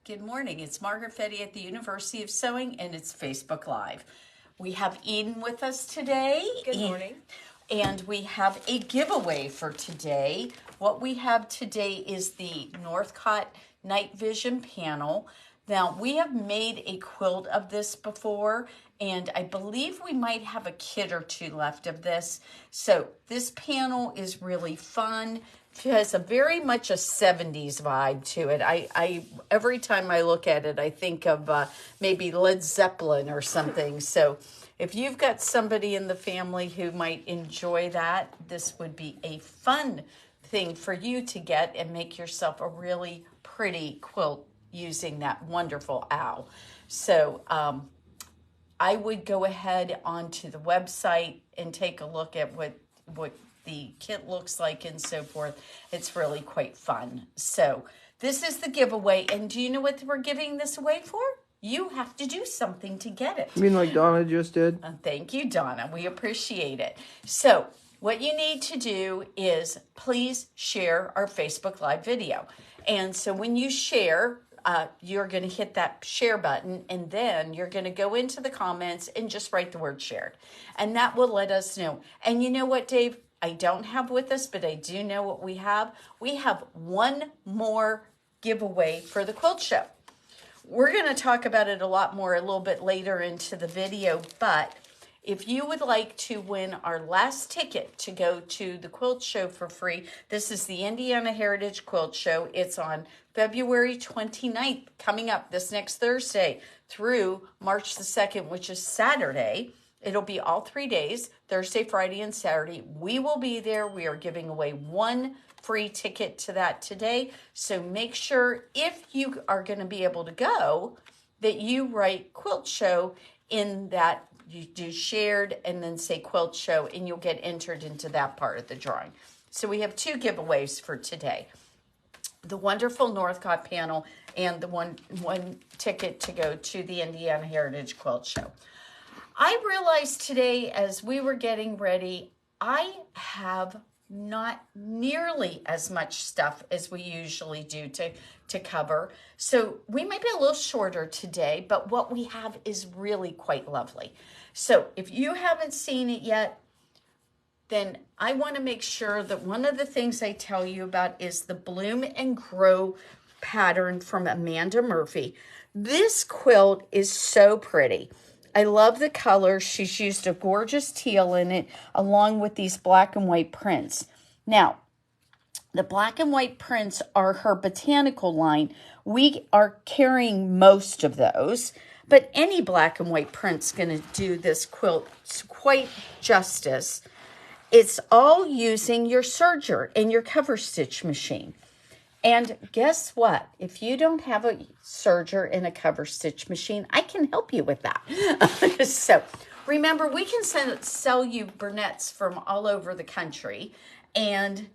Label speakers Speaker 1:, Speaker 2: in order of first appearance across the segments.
Speaker 1: Good morning. It's Margaret Fetty at the University of Sewing, and it's Facebook Live. We have Eden with us today.
Speaker 2: Good morning.
Speaker 1: And we have a giveaway for today. What we have today is the Northcott Night Vision panel. Now, we have made a quilt of this before, and I believe we might have a kit or two left of this. So this panel is really fun. It has a very much a 70s vibe to it. I every time I look at it, I think of maybe Led Zeppelin or something. So if you've got somebody in the family who might enjoy that, this would be a fun thing for you to get and make yourself a really pretty quilt using that wonderful owl. So I would go ahead onto the website and take a look at what the kit looks like and so forth. It's really quite fun. So this is the giveaway. And do you know what we're giving this away for? You have to do something to get it.
Speaker 3: You mean like Donna just did?
Speaker 1: Thank you, Donna. We appreciate it. So what you need to do is please share our Facebook Live video. And so when you share, you're going to hit that share button, and then you're going to go into the comments and just write the word shared. And that will let us know. And you know what, Dave? I don't have with us, but I do know what we have. We have one more giveaway for the quilt show. We're going to talk about it a lot more a little bit later into the video, but if you would like to win our last ticket to go to the quilt show for free, this is the Indiana Heritage Quilt Show. It's on February 29th, coming up this next Thursday through March the 2nd, which is Saturday. It'll be all 3 days, Thursday, Friday, and Saturday. We will be there. We are giving away one free ticket to that today. So make sure if you are going to be able to go that you write quilt show in that. You do shared and then say quilt show, and you'll get entered into that part of the drawing. So we have two giveaways for today. The wonderful Northcott panel and the one ticket to go to the Indiana Heritage Quilt Show. I realized today as we were getting ready, I have not nearly as much stuff as we usually do to cover. So we might be a little shorter today, but what we have is really quite lovely. So if you haven't seen it yet, then I want to make sure that one of the things I tell you about is the Bloom and Grow pattern from Amanda Murphy. This quilt is so pretty. I love the color. She's used a gorgeous teal in it along with these black and white prints. Now, the black and white prints are her botanical line. We are carrying most of those, but any black and white print's going to do this quilt quite justice. It's all using your serger and your cover stitch machine. And guess what? If you don't have a serger and a cover stitch machine, I can help you with that. So remember, we can sell you Bernettes from all over the country. And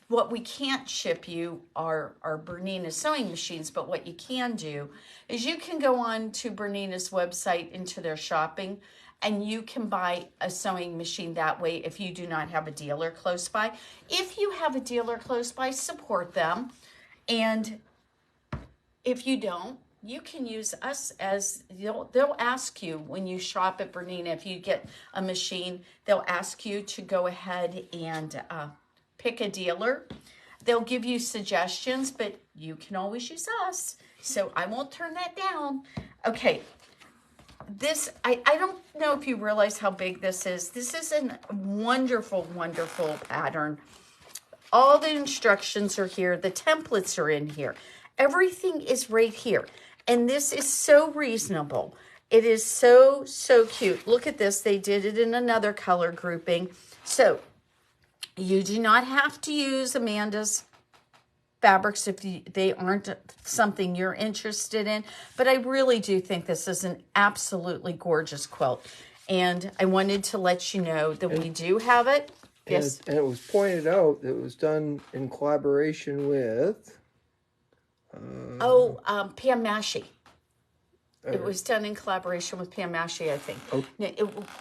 Speaker 1: what we can't ship you are Bernina sewing machines. But what you can do is you can go on to Bernina's website into their shopping, and you can buy a sewing machine that way if you do not have a dealer close by. If you have a dealer close by, support them. And if you don't, you can use us as, they'll ask you when you shop at Bernina, if you get a machine, they'll ask you to go ahead and pick a dealer. They'll give you suggestions, but you can always use us. So I won't turn that down. Okay, this, I don't know if you realize how big this is. This is a wonderful, wonderful pattern. All the instructions are here. The templates are in here. Everything is right here. And this is so reasonable. It is so, so cute. Look at this. They did it in another color grouping. So you do not have to use Amanda's fabrics if they aren't something you're interested in. But I really do think this is an absolutely gorgeous quilt. And I wanted to let you know that we do have it. Yes.
Speaker 3: And it was pointed out that it was done in collaboration with...
Speaker 1: Pam Mashi. It was done in collaboration with Pam Mashi, I think.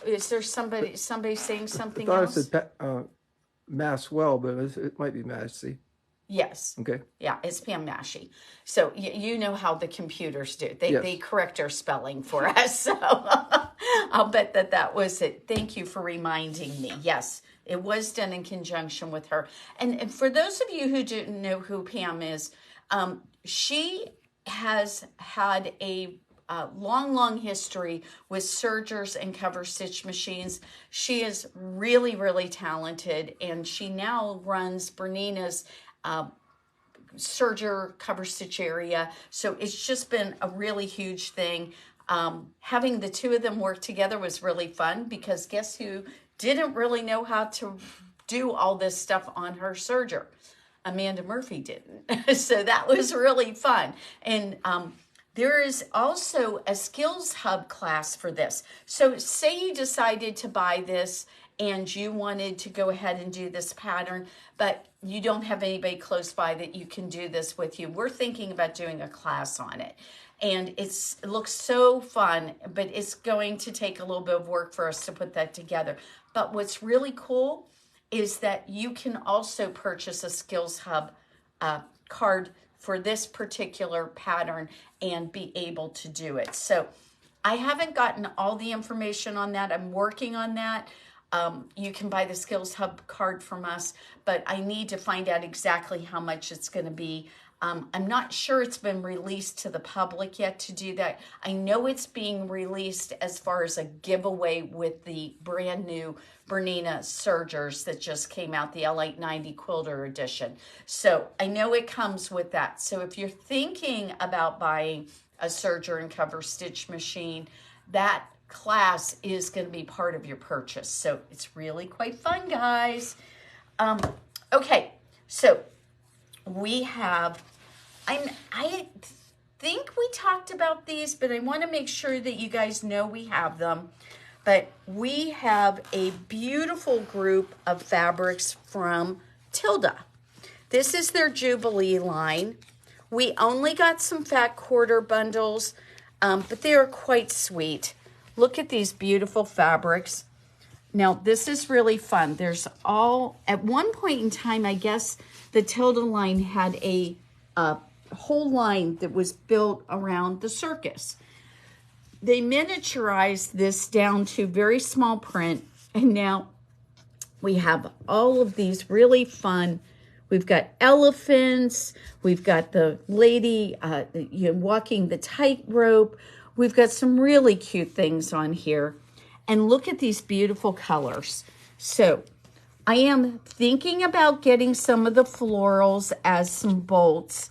Speaker 1: Is there somebody saying something else?
Speaker 3: I thought it said Mass Well, but it might be Massey.
Speaker 1: Yes.
Speaker 3: Okay.
Speaker 1: Yeah, it's Pam Nashi. So you know how the computers do. They correct our spelling for us. So I'll bet that was it. Thank you for reminding me. Yes, it was done in conjunction with her. And for those of you who didn't know who Pam is, she has had a long history with sergers and cover stitch machines. She is really, really talented, and she now runs Bernina's serger cover stitch area. So it's just been a really huge thing. Having the two of them work together was really fun, because guess who didn't really know how to do all this stuff on her serger? Amanda Murphy didn't. So that was really fun. And there is also a skills hub class for this. So say you decided to buy this and you wanted to go ahead and do this pattern, but you don't have anybody close by that you can do this with you. We're thinking about doing a class on it. And it looks so fun, but it's going to take a little bit of work for us to put that together. But what's really cool is that you can also purchase a Skills Hub card for this particular pattern and be able to do it. So I haven't gotten all the information on that. I'm working on that. You can buy the Skills Hub card from us, but I need to find out exactly how much it's going to be. I'm not sure it's been released to the public yet to do that. I know it's being released as far as a giveaway with the brand new Bernina sergers that just came out, the L890 Quilter Edition. So I know it comes with that. So if you're thinking about buying a serger and cover stitch machine, that class is going to be part of your purchase. So it's really quite fun, guys. Okay, so we have, I think we talked about these, but I want to make sure that you guys know we have them. But we have a beautiful group of fabrics from Tilda. This is their Jubilee line. We only got some fat quarter bundles, but they are quite sweet. Look at these beautiful fabrics. Now, this is really fun. There's all, at one point in time, I guess the Tilda line had a whole line that was built around the circus. They miniaturized this down to very small print, and now we have all of these really fun. We've got elephants. We've got the lady walking the tightrope. We've got some really cute things on here. And look at these beautiful colors. So I am thinking about getting some of the florals as some bolts.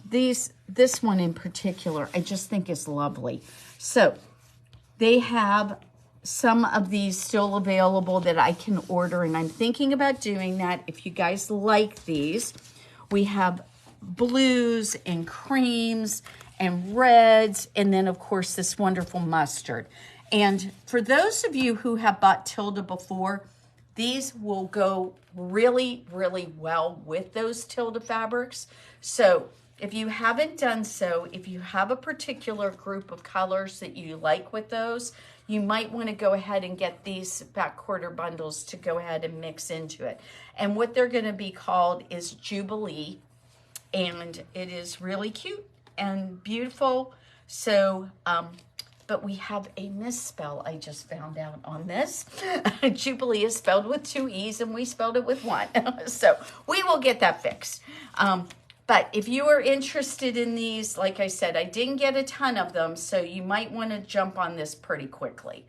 Speaker 1: This one in particular, I just think is lovely. So they have some of these still available that I can order, and I'm thinking about doing that. If you guys like these, we have blues and creams and reds, and then of course this wonderful mustard. And for those of you who have bought Tilda before, these will go really, really well with those Tilda fabrics. So if you haven't done so, if you have a particular group of colors that you like with those, you might want to go ahead and get these back quarter bundles to go ahead and mix into it. And what they're going to be called is Jubilee, and it is really cute and beautiful. So, but we have a misspell I just found out on this. Jubilee is spelled with 2 E's and we spelled it with 1. So we will get that fixed. But if you are interested in these, like I said, I didn't get a ton of them, so you might want to jump on this pretty quickly.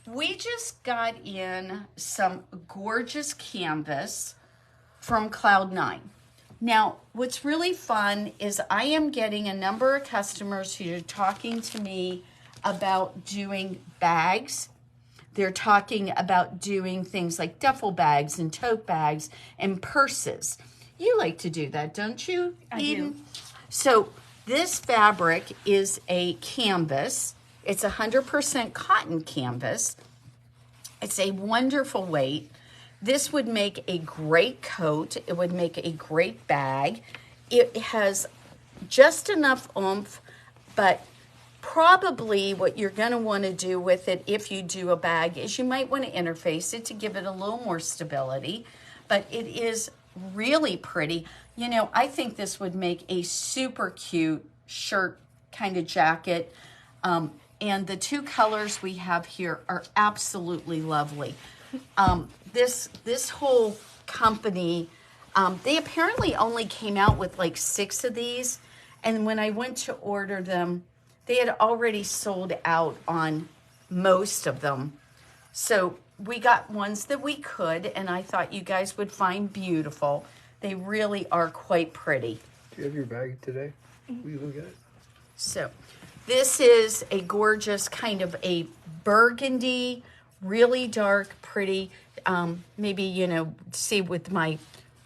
Speaker 1: We just got in some gorgeous canvas from Cloud9. Now, what's really fun is I am getting a number of customers who are talking to me about doing bags. They're talking about doing things like duffel bags and tote bags and purses. You like to do that, don't you, Eden? I do. So this fabric is a canvas. It's 100% cotton canvas. It's a wonderful weight. This would make a great coat. It would make a great bag. It has just enough oomph, but probably what you're going to want to do with it if you do a bag is you might want to interface it to give it a little more stability. But it is really pretty. You know, I think this would make a super cute shirt kind of jacket. And the two colors we have here are absolutely lovely. This whole company, they apparently only came out with like 6 of these. And when I went to order them, they had already sold out on most of them. So we got ones that we could, and I thought you guys would find beautiful. They really are quite pretty.
Speaker 3: Do you have your bag today? Will you look at it?
Speaker 1: So this is a gorgeous kind of a burgundy, really dark, pretty, maybe, you know, see with my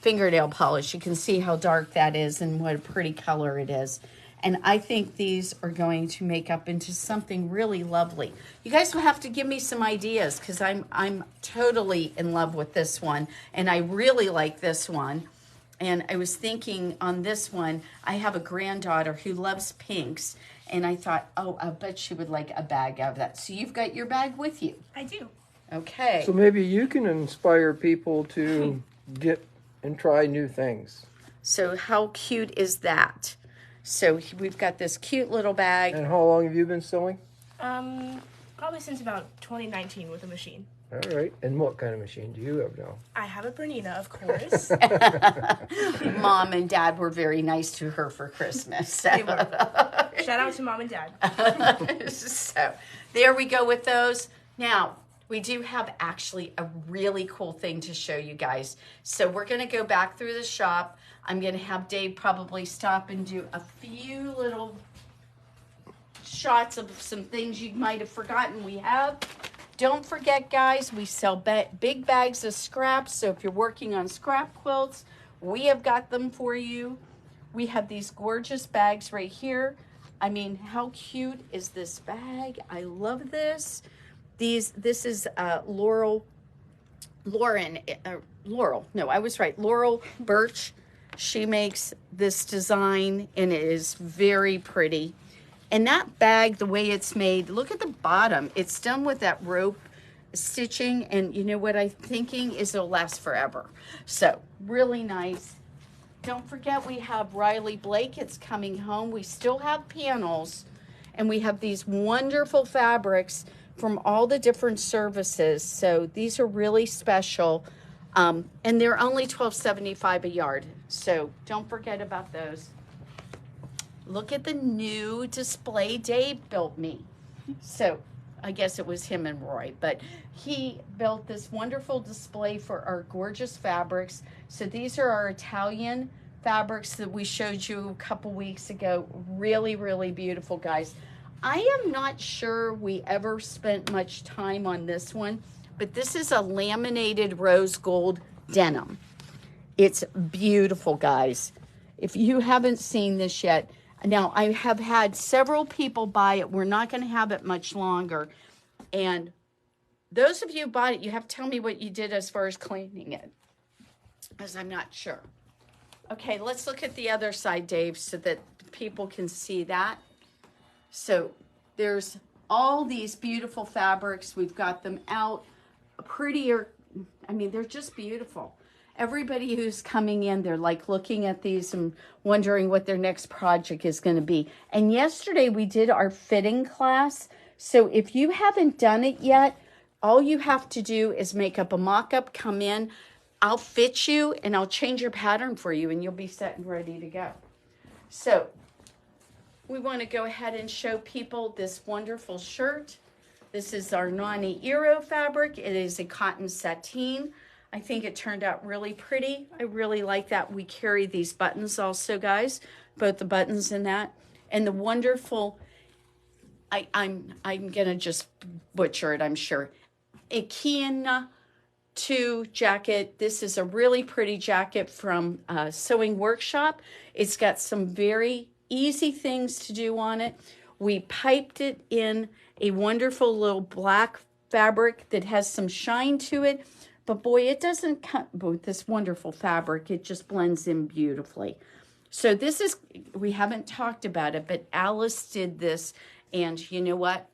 Speaker 1: fingernail polish, you can see how dark that is and what a pretty color it is. And I think these are going to make up into something really lovely. You guys will have to give me some ideas because I'm totally in love with this one. And I really like this one. And I was thinking on this one, I have a granddaughter who loves pinks. And I thought, oh, I bet she would like a bag of that. So you've got your bag with you.
Speaker 2: I do.
Speaker 1: Okay.
Speaker 3: So maybe you can inspire people to get and try new things.
Speaker 1: So how cute is that? So we've got this cute little bag.
Speaker 3: And how long have you been sewing?
Speaker 2: Probably since about 2019 with a machine.
Speaker 3: All right. And what kind of machine do you have now?
Speaker 2: I have a Bernina, of course.
Speaker 1: Mom and Dad were very nice to her for Christmas.
Speaker 2: They were. Shout out to Mom and Dad.
Speaker 1: So there we go with those. Now, we do have actually a really cool thing to show you guys. So we're going to go back through the shop. I'm going to have Dave probably stop and do a few little shots of some things you might have forgotten we have. Don't forget, guys, we sell big bags of scraps. So if you're working on scrap quilts, we have got them for you. We have these gorgeous bags right here. I mean, how cute is this bag? I love this. This is Laurel Birch. She makes this design, and it is very pretty. And that bag, the way it's made, look at the bottom. It's done with that rope stitching, and you know what I'm thinking is it'll last forever. So, really nice. Don't forget we have Riley Blake. It's coming home. We still have panels, and we have these wonderful fabrics from all the different services. So these are really special. And they're only $12.75 a yard. So don't forget about those. Look at the new display Dave built me. So I guess it was him and Roy, but he built this wonderful display for our gorgeous fabrics. So these are our Italian fabrics that we showed you a couple weeks ago. Really, really beautiful, guys. I am not sure we ever spent much time on this one, but this is a laminated rose gold denim. It's beautiful, guys. If you haven't seen this yet, now I have had several people buy it. We're not going to have it much longer. And those of you who bought it, you have to tell me what you did as far as cleaning it, because I'm not sure. Okay, let's look at the other side, Dave, so that people can see that. So there's all these beautiful fabrics. We've got them out prettier. I mean, they're just beautiful. Everybody who's coming in, they're like looking at these and wondering what their next project is going to be. And yesterday we did our fitting class. So if you haven't done it yet, all you have to do is make up a mock-up, come in. I'll fit you and I'll change your pattern for you and you'll be set and ready to go. So we want to go ahead and show people this wonderful shirt. This is our Nani Iro fabric. It is a cotton sateen. I think it turned out really pretty. I really like that. We carry these buttons also, guys, both the buttons and that. And the wonderful, I'm gonna just butcher it, I'm sure. A Kiana 2 jacket. This is a really pretty jacket from Sewing Workshop. It's got some very easy things to do on it. We piped it in a wonderful little black fabric that has some shine to it, but boy, it doesn't cut with this wonderful fabric. It just blends in beautifully. So this is, we haven't talked about it, but Alice did this, and you know what?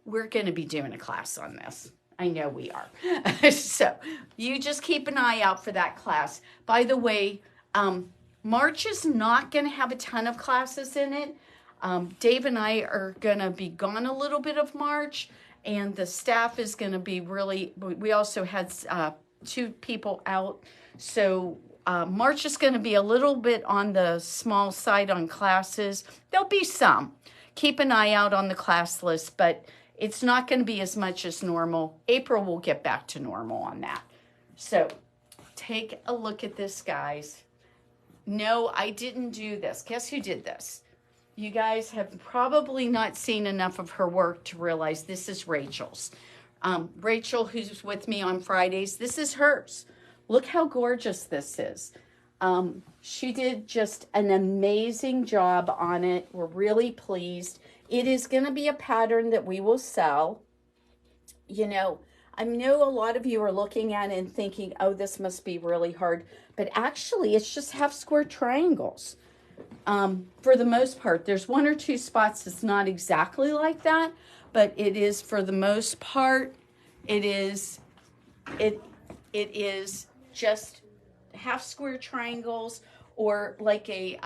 Speaker 1: We're going to be doing a class on this. I know we are. So you just keep an eye out for that class. By the way, March is not going to have a ton of classes in it. Dave and I are going to be gone a little bit of March, and the staff is going to be really, we also had 2 people out. So March is going to be a little bit on the small side on classes. There'll be some. Keep an eye out on the class list, but it's not going to be as much as normal. April will get back to normal on that. So take a look at this, guys. No, I didn't do this. Guess who did this? You guys have probably not seen enough of her work to realize this is Rachel's. Rachel, who's with me on Fridays, this is hers. Look how gorgeous this is. She did just an amazing job on it. We're really pleased. It is going to be a pattern that we will sell. You know, I know a lot of you are looking at it and thinking, oh, this must be really hard. But actually, it's just half square triangles. For the most part, there's 1 or 2 spots that's not exactly like that, but it is, for the most part, it is just half square triangles, or like a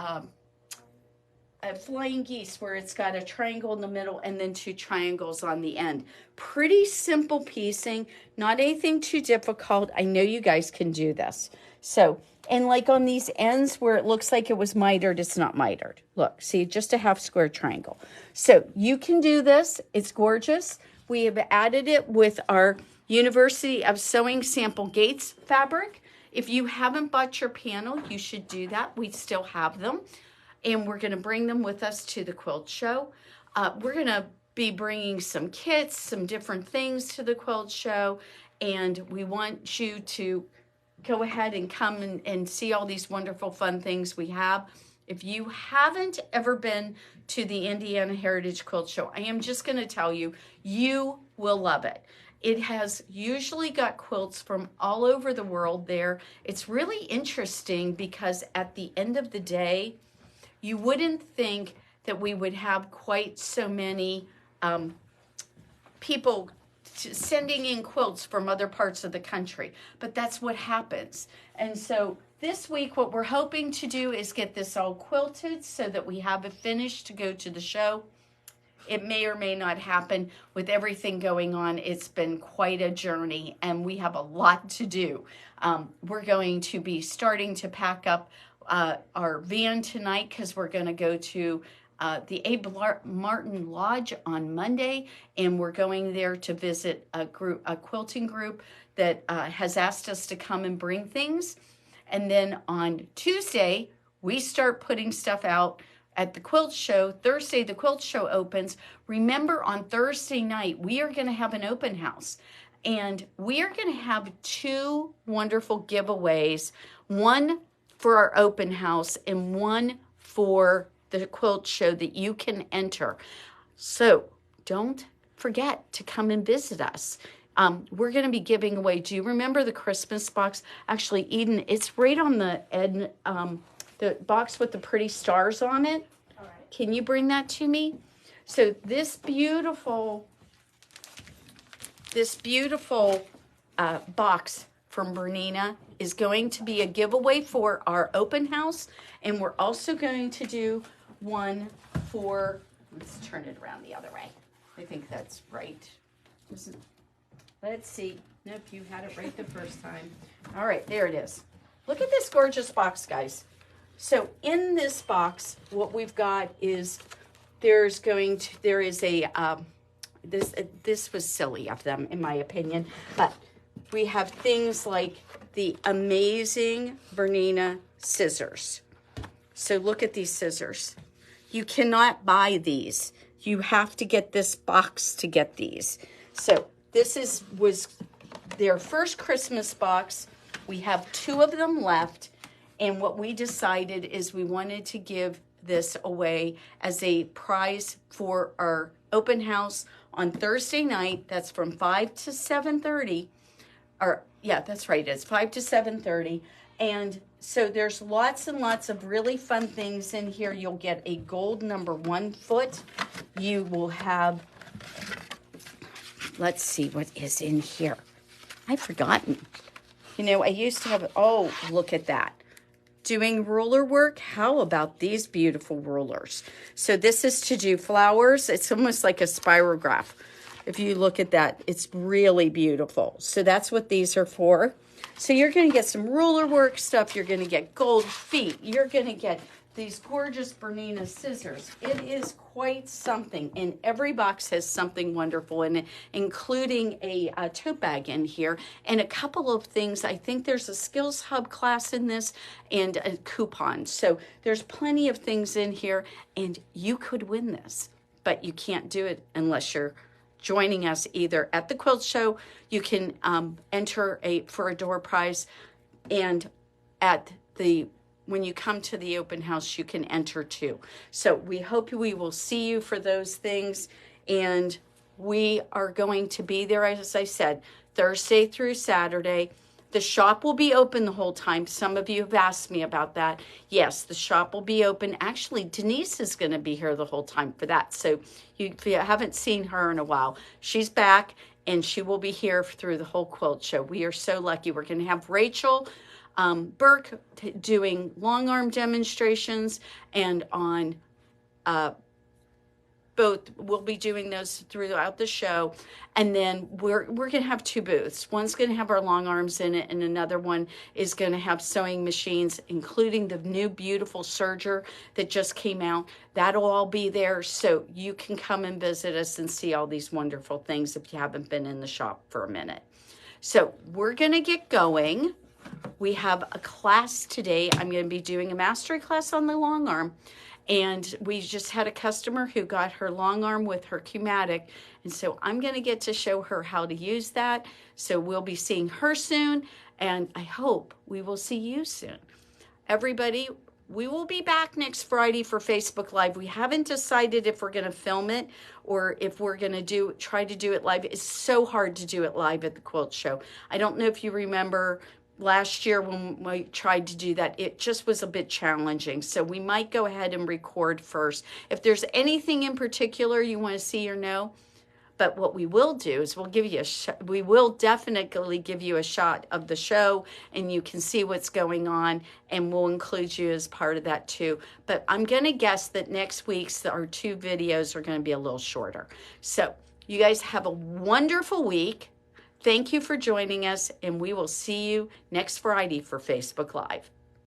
Speaker 1: flying geese where it's got a triangle in the middle and then 2 triangles on the end. Pretty simple piecing, not anything too difficult. I know you guys can do this. So, and like on these ends where it looks like it was mitered, it's not mitered. Look, see, just a half square triangle. So you can do this. It's gorgeous. We have added it with our University of Sewing Sample Gates fabric. If you haven't bought your panel, you should do that. We still have them. And we're going to bring them with us to the quilt show. We're going to be bringing some kits, some different things to the quilt show. And we want you to go ahead and come and see all these wonderful, fun things we have. If you haven't ever been to the Indiana Heritage Quilt Show, I am just going to tell you, you will love it. It has usually got quilts from all over the world there. It's really interesting because at the end of the day, you wouldn't think that we would have quite so many people sending in quilts from other parts of the country, but that's what happens. And so this week, what we're hoping to do is get this all quilted so that we have it finished to go to the show. It may or may not happen. With everything going on, it's been quite a journey, and we have a lot to do. We're going to be starting to pack up our van tonight because we're going to go to the Abe Martin Lodge on Monday, and we're going there to visit a quilting group that has asked us to come and bring things. And then on Tuesday, we start putting stuff out at the quilt show. Thursday, the quilt show opens. Remember, on Thursday night, we are going to have an open house. And we are going to have 2 wonderful giveaways, one for our open house and one for the quilt show that you can enter. So don't forget to come and visit us. We're going to be giving away, do you remember the Christmas box? Actually, Eden, it's right on the end, the box with the pretty stars on it. All right. Can you bring that to me? So this beautiful box from Bernina is going to be a giveaway for our open house. And we're also going to do one for, let's turn it around the other way. I think that's right. Let's see. Nope, you had it right the first time. All right, there it is. Look at this gorgeous box, guys. So in this box, what we've got is this was silly of them, in my opinion, but we have things like the amazing Bernina scissors. So look at these scissors. You cannot buy these. You have to get this box to get these. So this was their first Christmas box. We have 2 of them left. And what we decided is we wanted to give this away as a prize for our open house on Thursday night. That's from 5 to 7:30. Or, yeah, that's right. It's 5 to 7:30. And so there's lots and lots of really fun things in here. You'll get a gold number 1 foot. You will have, let's see what is in here. I've forgotten. You know, I used to have, oh, look at that. Doing ruler work. How about these beautiful rulers? So this is to do flowers. It's almost like a spirograph. If you look at that, it's really beautiful. So that's what these are for. So you're going to get some ruler work stuff. You're going to get gold feet. You're going to get these gorgeous Bernina scissors. It is quite something. And every box has something wonderful in it, including a tote bag in here and a couple of things. I think there's a Skills Hub class in this and a coupon. So there's plenty of things in here, and you could win this, but you can't do it unless you're joining us either at the quilt show. You can enter for a door prize, and at the when you come to the open house, you can enter too. So we hope we will see you for those things, and we are going to be there, as I said, Thursday through Saturday. The shop will be open the whole time. Some of you have asked me about that. Yes, the shop will be open. Actually, Denise is going to be here the whole time for that. So if you haven't seen her in a while, she's back, and she will be here through the whole quilt show. We are so lucky. We're going to have Rachel Burke doing long arm demonstrations, and on both, we'll be doing those throughout the show. And then we're going to have two booths. One's going to have our long arms in it, and another one is going to have sewing machines, including the new beautiful serger that just came out. That'll all be there, so you can come and visit us and see all these wonderful things if you haven't been in the shop for a minute. So we're going to get going. We have a class today. I'm going to be doing a mastery class on the long arm. And we just had a customer who got her long arm with her Q-matic. And so I'm going to get to show her how to use that. So we'll be seeing her soon. And I hope we will see you soon. Everybody, we will be back next Friday for Facebook Live. We haven't decided if we're going to film it or if we're going to try to do it live. It's so hard to do it live at the quilt show. I don't know if you remember last year when we tried to do that, it just was a bit challenging. So we might go ahead and record first. If there's anything in particular you want to see or know, but what we will do is we'll give you we will definitely give you a shot of the show, and you can see what's going on, and we'll include you as part of that too. But I'm going to guess that next week's our 2 videos are going to be a little shorter. So you guys have a wonderful week. Thank you for joining us, and we will see you next Friday for Facebook Live.